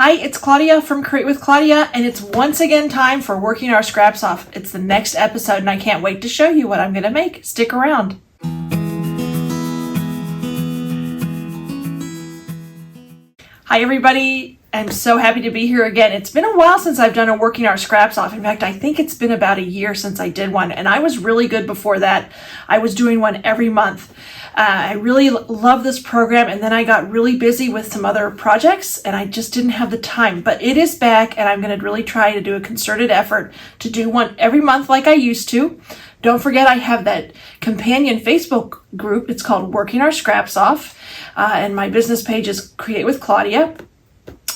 Hi, it's Claudia from Create with Claudia, and it's once again time for working our scraps off. It's the next episode, and I can't wait to show you what I'm going to make. Stick around. Hi, everybody. I'm so happy to be here again. It's been a while since I've done a working our scraps off. In fact, I think it's been about a year since I did one, and I was really good before that. I was doing one every month. I really love this program, and then I got really busy with some other projects, and I just didn't have the time. But it is back, and I'm going to really try to do a concerted effort to do one every month like I used to. Don't forget, I have that companion Facebook group. It's called Working Our Scraps Off, and my business page is Create with Claudia.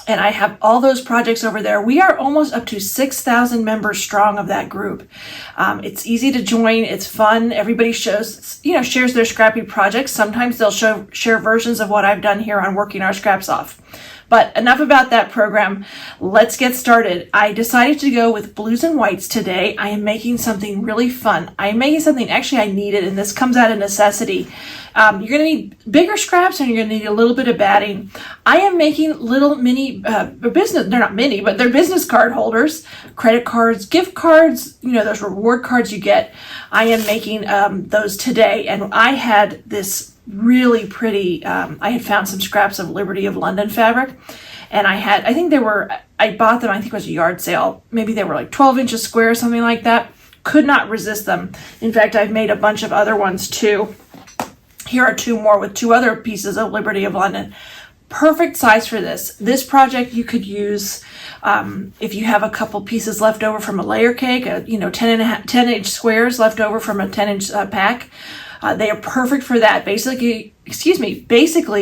And I have all those projects over there. We are almost up to 6,000 members strong of that group. It's easy to join. It's fun. Everybody shares their scrappy projects. Sometimes they'll share versions of what I've done here on Working Our Scraps Off. But enough about that program. Let's get started. I decided to go with blues and whites today. I am making something really fun. I am making something actually I needed, and this comes out of necessity. You're going to need bigger scraps, and you're going to need a little bit of batting. I am making little mini business. They're not mini, but they're business card holders, credit cards, gift cards. Those reward cards you get. I am making those today, and I had this really pretty. I had found some scraps of Liberty of London fabric, and I bought them. I think it was a yard sale. Maybe they were like 12 inches square, something like that. Could not resist them. In fact, I've made a bunch of other ones too. Here are two more with two other pieces of Liberty of London. Perfect size for this. This project you could use if you have a couple pieces left over from a layer cake, 10-inch squares left over from a 10-inch pack. They are perfect for that. Basically,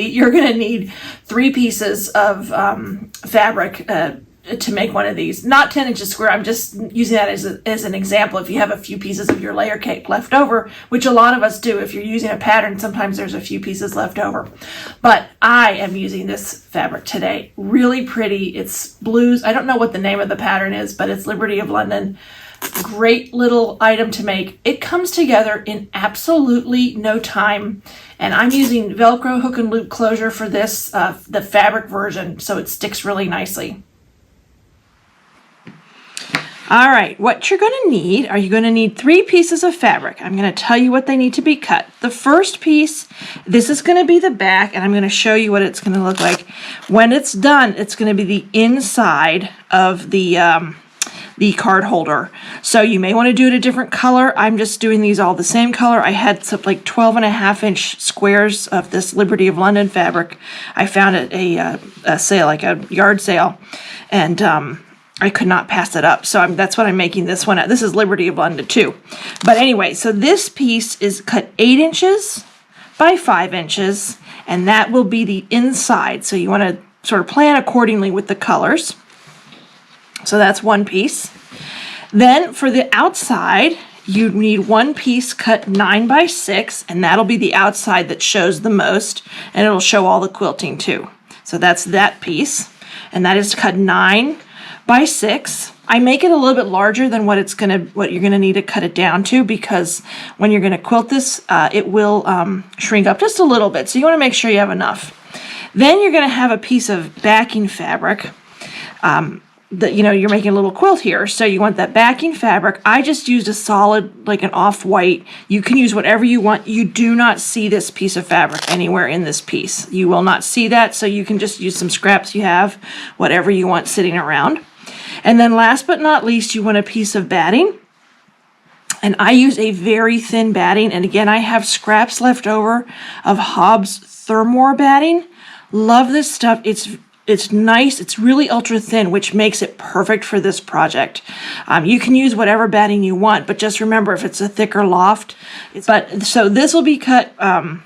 you're going to need 3 pieces of fabric to make one of these. Not 10 inches square. I'm just using that as an example. If you have a few pieces of your layer cake left over, which a lot of us do. If you're using a pattern, sometimes there's a few pieces left over. But I am using this fabric today. Really pretty. It's blues. I don't know what the name of the pattern is, but it's Liberty of London. Great little item to make. It comes together in absolutely no time, and I'm using Velcro hook and loop closure for this, the fabric version, so it sticks really nicely. All right, what you're going to need 3 pieces of fabric. I'm going to tell you what they need to be cut. The first piece, this is going to be the back, and I'm going to show you what it's going to look like. When it's done, it's going to be the inside of the card holder. So you may want to do it a different color. I'm just doing these all the same color. I had some like 12.5-inch squares of this Liberty of London fabric. I found at a sale, like a yard sale, and I could not pass it up. So that's what I'm making this one at. This is Liberty of London too. But anyway, so this piece is cut 8 inches by 5 inches, and that will be the inside. So you want to sort of plan accordingly with the colors. So that's one piece. Then for the outside, you need 1 piece cut 9 by 6, and that'll be the outside that shows the most, and it'll show all the quilting too. So that's that piece, and that is cut 9 by 6. I make it a little bit larger than what you're gonna need to cut it down to, because when you're gonna quilt this, it will shrink up just a little bit. So you want to make sure you have enough. Then you're gonna have a piece of backing fabric. You're making a little quilt here, so you want that backing fabric. I just used a solid, like an off-white. You can use whatever you want. You do not see this piece of fabric anywhere in this piece. You will not see that, so you can just use some scraps you have, whatever you want sitting around. And then last but not least, you want a piece of batting. And I use a very thin batting, and again, I have scraps left over of Hobbs Thermore batting. Love this stuff. It's nice. It's really ultra thin, which makes it perfect for this project. You can use whatever batting you want, but just remember, if it's a thicker loft. So this will be cut. I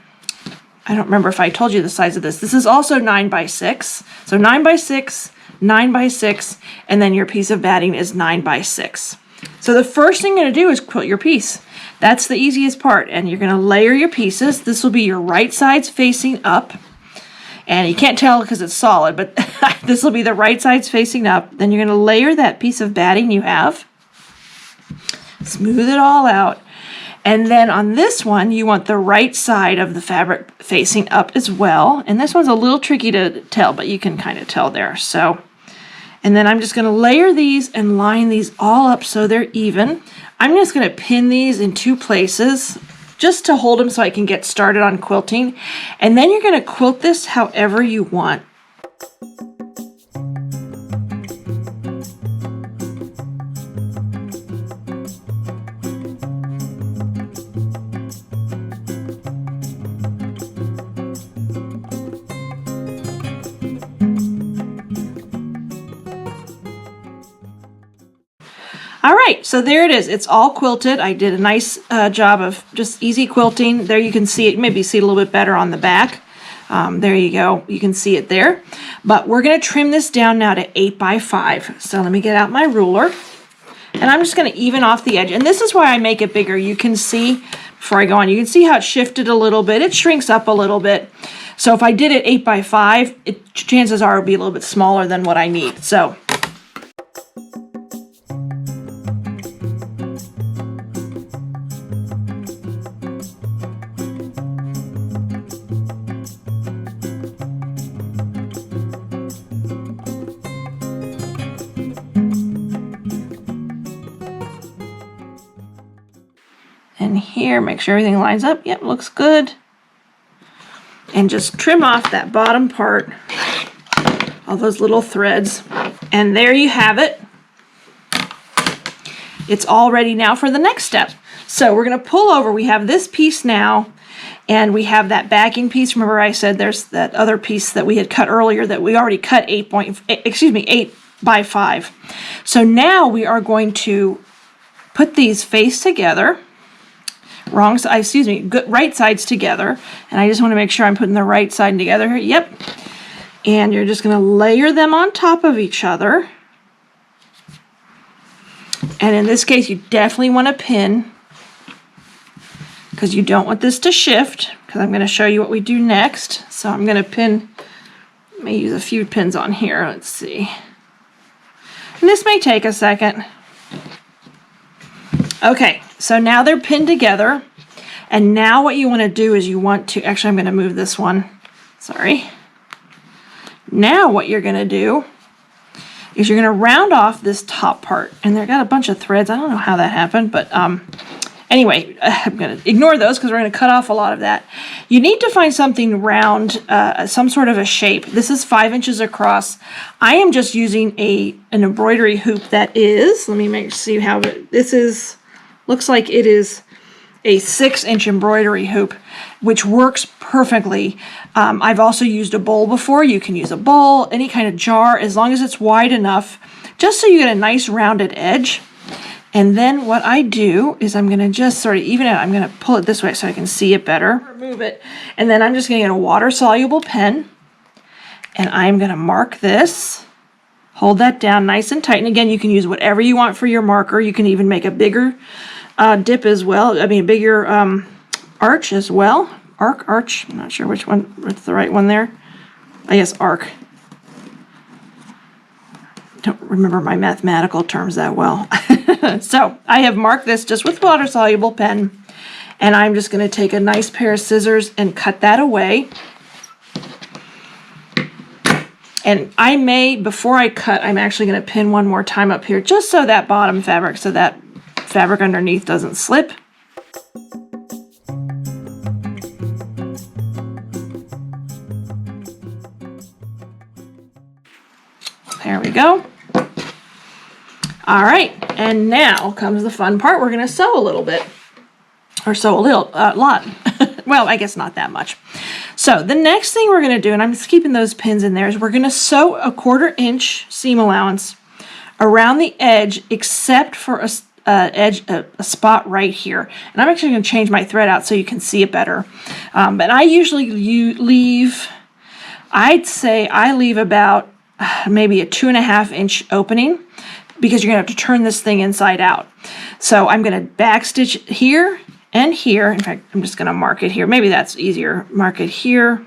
don't remember if I told you the size of this. This is also 9 by 6. So 9 by 6, 9 by 6, and then your piece of batting is 9 by 6. So the first thing you're going to do is quilt your piece. That's the easiest part, and you're going to layer your pieces. This will be your right sides facing up. And you can't tell because it's solid, but this will be the right sides facing up. Then you're going to layer that piece of batting you have. Smooth it all out. And then on this one, you want the right side of the fabric facing up as well. And this one's a little tricky to tell, but you can kind of tell there. So And then I'm just going to layer these and line these all up so they're even. I'm just going to pin these in 2 places just to hold them so I can get started on quilting. And then you're going to quilt this however you want. All right, so there it is. It's all quilted. I did a nice job of just easy quilting. There you can see it, maybe see it a little bit better on the back. There you go. You can see it there. But we're going to trim this down now to 8 by 5. So let me get out my ruler. And I'm just going to even off the edge. And this is why I make it bigger. You can see, before I go on, you can see how it shifted a little bit. It shrinks up a little bit. So if I did it 8 by 5, chances are it would be a little bit smaller than what I need. So and here, make sure everything lines up. Yep, looks good. And just trim off that bottom part, all those little threads. And there you have it. It's all ready now for the next step. So we're going to pull over. We have this piece now, and we have that backing piece. Remember I said there's that other piece that we had cut earlier that we already cut 8 by 5. So now we are going to put these face together. Right sides together. And I just want to make sure I'm putting the right side together here. Yep. And you're just going to layer them on top of each other. And in this case, you definitely want to pin, because you don't want this to shift, because I'm going to show you what we do next. So I'm going to pin, let me use a few pins on here. Let's see. And this may take a second. Okay, so now they're pinned together. And now what you want to do is you want to, actually I'm going to move this one. Sorry. Now what you're going to do is you're going to round off this top part. And they've got a bunch of threads. I don't know how that happened, but anyway, I'm going to ignore those because we're going to cut off a lot of that. You need to find something round, some sort of a shape. This is 5 inches across. I am just using an embroidery hoop that is, let me see how this is, looks like it is a 6-inch embroidery hoop, which works perfectly. I've also used a bowl before. You can use a bowl, any kind of jar, as long as it's wide enough, just so you get a nice rounded edge. And then what I do is I'm going to just sort of even it out. I'm going to pull it this way so I can see it better. Remove it. And then I'm just going to get a water-soluble pen. And I'm going to mark this. Hold that down nice and tight. And again, you can use whatever you want for your marker. You can even make a bigger dip as well. I mean, a bigger arch as well. Arch. I'm not sure which one. What's the right one there? I guess arc. Don't remember my mathematical terms that well. So I have marked this just with water-soluble pen, and I'm just going to take a nice pair of scissors and cut that away. And I may, before I cut, I'm actually going to pin one more time up here, just so that bottom fabric, so that fabric underneath doesn't slip. There we go. All right, and now comes the fun part. We're going to sew a little bit, or sew a lot. Well, I guess not that much. So the next thing we're going to do, and I'm just keeping those pins in there, is we're going to sew a 1/4 inch seam allowance around the edge, except for a spot right here. And I'm actually going to change my thread out so you can see it better. But I usually leave, I'd say I leave about maybe a 2.5 inch opening, because you're going to have to turn this thing inside out. So I'm going to backstitch here and here. In fact, I'm just going to mark it here. Maybe that's easier. Mark it here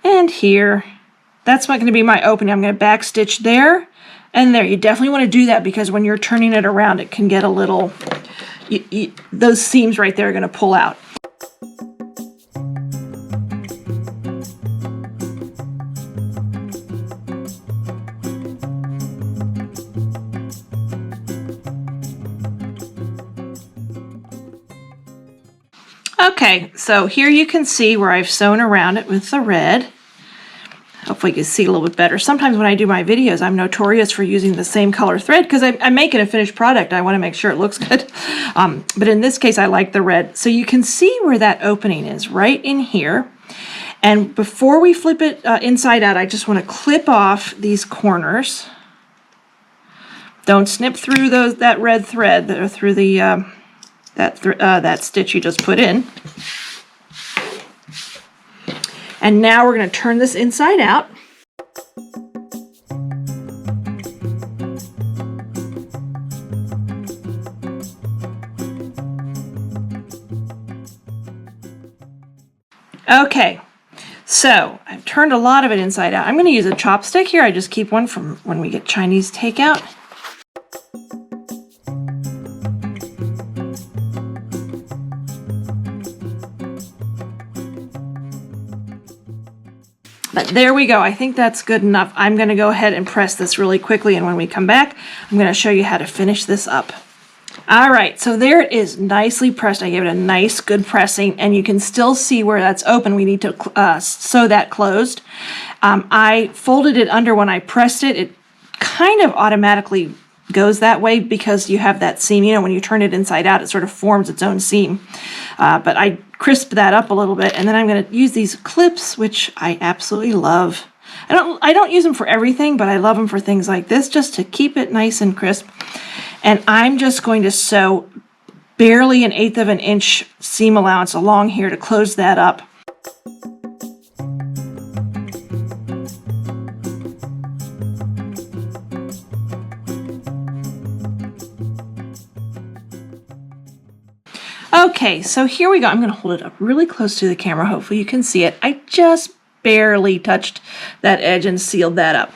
and here. That's not going to be my opening. I'm going to backstitch there and there. You definitely want to do that, because when you're turning it around, it can get a little, those seams right there are going to pull out. Okay, so here you can see where I've sewn around it with the red. Hopefully you can see a little bit better. Sometimes when I do my videos, I'm notorious for using the same color thread because I'm making a finished product. I want to make sure it looks good. But in this case, I like the red. So you can see where that opening is, right in here. And before we flip it inside out, I just want to clip off these corners. Don't snip through that red thread or through the that stitch you just put in. And now we're going to turn this inside out. Okay, so I've turned a lot of it inside out. I'm going to use a chopstick here. I just keep one from when we get Chinese takeout. But there we go. I think that's good enough. I'm going to go ahead and press this really quickly, and when we come back, I'm going to show you how to finish this up. All right, so there it is, nicely pressed. I gave it a nice, good pressing, and you can still see where that's open. We need to sew that closed. I folded it under when I pressed it. It kind of automatically goes that way because you have that seam. You know, when you turn it inside out, it sort of forms its own seam. But I crisped that up a little bit, and then I'm going to use these clips, which I absolutely love. I don't use them for everything, but I love them for things like this, just to keep it nice and crisp. And I'm just going to sew barely 1/8 of an inch seam allowance along here to close that up. Okay, so here we go. I'm going to hold it up really close to the camera. Hopefully you can see it. I just barely touched that edge and sealed that up,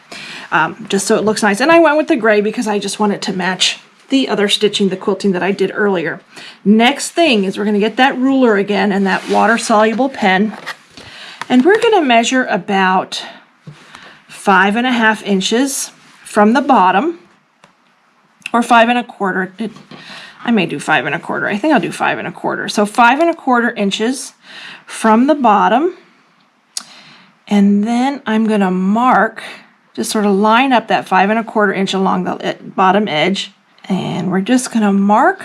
just so it looks nice. And I went with the gray because I just want it to match the other stitching, the quilting that I did earlier. Next thing is we're going to get that ruler again and that water-soluble pen, and we're going to measure about 5.5 inches from the bottom, or 5 1/4. I may do 5 1/4. I think I'll do 5 1/4. So 5 1/4 inches from the bottom. And then I'm going to mark, just sort of line up that 5 1/4 inch along the bottom edge. And we're just going to mark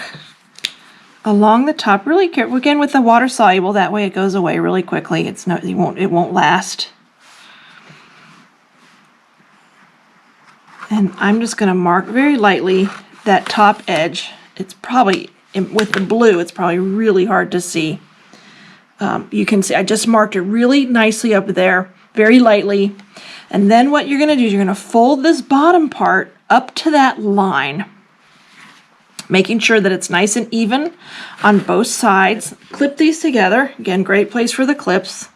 along the top really careful. Again, with the water soluble, that way it goes away really quickly. It won't last. And I'm just going to mark very lightly that top edge. It's probably, with the blue, it's probably really hard to see. You can see I just marked it really nicely up there, very lightly. And then what you're going to do is you're going to fold this bottom part up to that line, making sure that it's nice and even on both sides. Clip these together. Again, great place for the clips.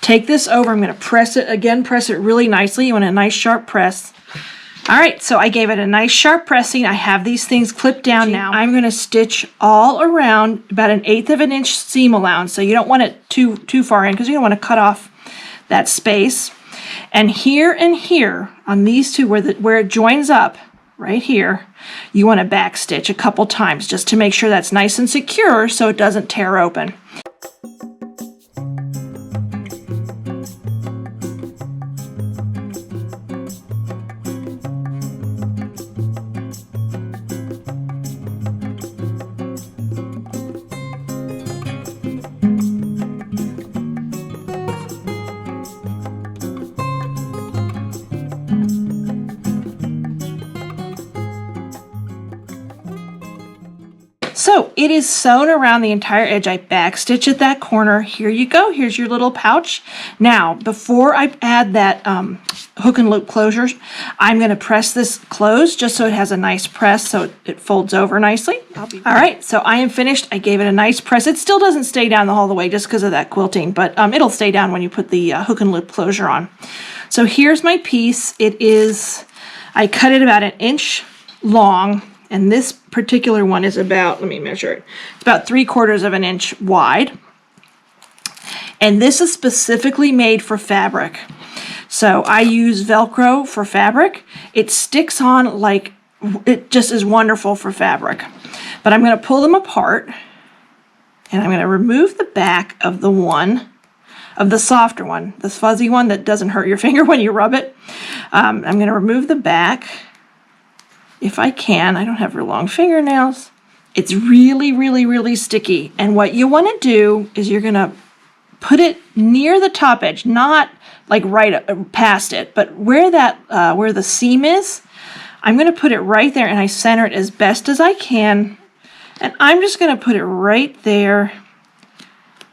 Take this over. I'm going to press it again, press it really nicely. You want a nice sharp press. All right, so I gave it a nice sharp pressing. I have these things clipped down now. I'm going to stitch all around about 1/8 of an inch seam allowance. So you don't want it too far in because you don't want to cut off that space. And here on these two where it joins up, right here, you want to back stitch a couple times just to make sure that's nice and secure so it doesn't tear open. So it is sewn around the entire edge. I back stitch at that corner. Here you go. Here's your little pouch. Now, before I add that hook and loop closure, I'm going to press this closed just so it has a nice press so it folds over nicely. All right, so I am finished. I gave it a nice press. It still doesn't stay down the whole way just because of that quilting, but it'll stay down when you put the hook and loop closure on. So here's my piece. I cut it about 1 inch long. And this particular one is about, let me measure it, it's about 3/4 of an inch wide. And this is specifically made for fabric. So I use Velcro for fabric. It sticks on like, it just is wonderful for fabric. But I'm going to pull them apart. And I'm going to remove the back of the softer one, this fuzzy one that doesn't hurt your finger when you rub it. I'm going to remove the back if I can. I don't have real long fingernails. It's really, really, really sticky. And what you want to do is you're going to put it near the top edge, not like right past it, but where where the seam is, I'm going to put it right there, and I center it as best as I can. And I'm just going to put it right there,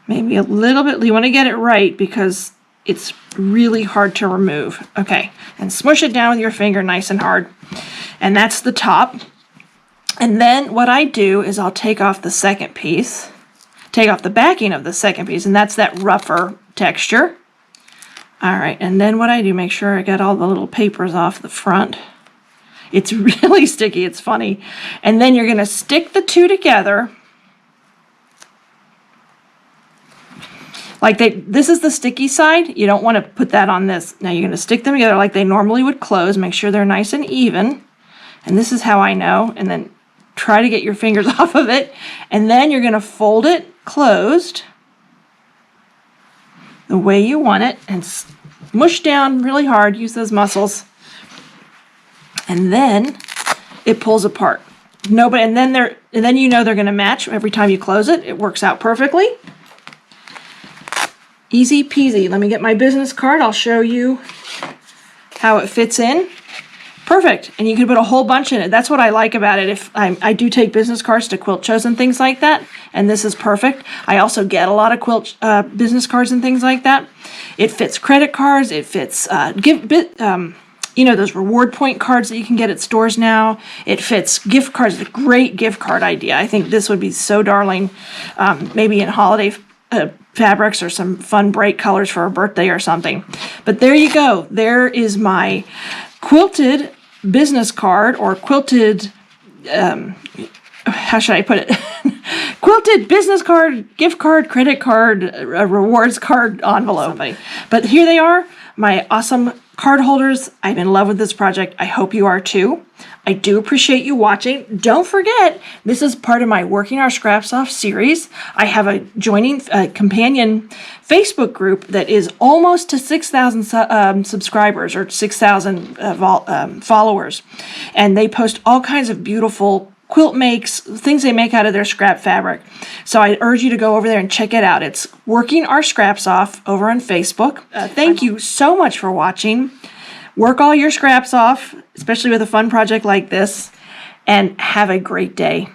maybe a little bit. You want to get it right because it's really hard to remove. Okay, and smush it down with your finger nice and hard. And that's the top. And then what I do is I'll take off the second piece, take off the backing of the second piece, and that's that rougher texture. All right, and then what I do, make sure I get all the little papers off the front. It's really sticky, it's funny. And then you're going to stick the two together. Like this is the sticky side. You don't want to put that on this. Now you're going to stick them together like they normally would close. Make sure they're nice and even. And this is how I know. And then try to get your fingers off of it. And then you're going to fold it closed the way you want it and mush down really hard. Use those muscles. And then it pulls apart. And then you know they're going to match every time you close it. It works out perfectly. Easy peasy. Let me get my business card. I'll show you how it fits in. Perfect. And you can put a whole bunch in it. That's what I like about it. If I do take business cards to quilt shows and things like that, and this is perfect. I also get a lot of quilt business cards and things like that. It fits credit cards. It fits you know, those reward point cards that you can get at stores now. It fits gift cards. It's a great gift card idea. I think this would be so darling, maybe in holiday fabrics or some fun bright colors for a birthday or something. But there you go. There is my quilted business card, or quilted, how should I put it? Quilted business card, gift card, credit card, rewards card envelope. But here they are, my awesome card holders. I'm in love with this project. I hope you are too. I do appreciate you watching. Don't forget, this is part of my Working Our Scraps Off series. I have a companion Facebook group that is almost to 6,000 subscribers, or 6,000 followers. And they post all kinds of beautiful quilt makes, things they make out of their scrap fabric. So I urge you to go over there and check it out. It's Working Our Scraps Off over on Facebook. Thank you so much for watching. Work all your scraps off, especially with a fun project like this, and have a great day.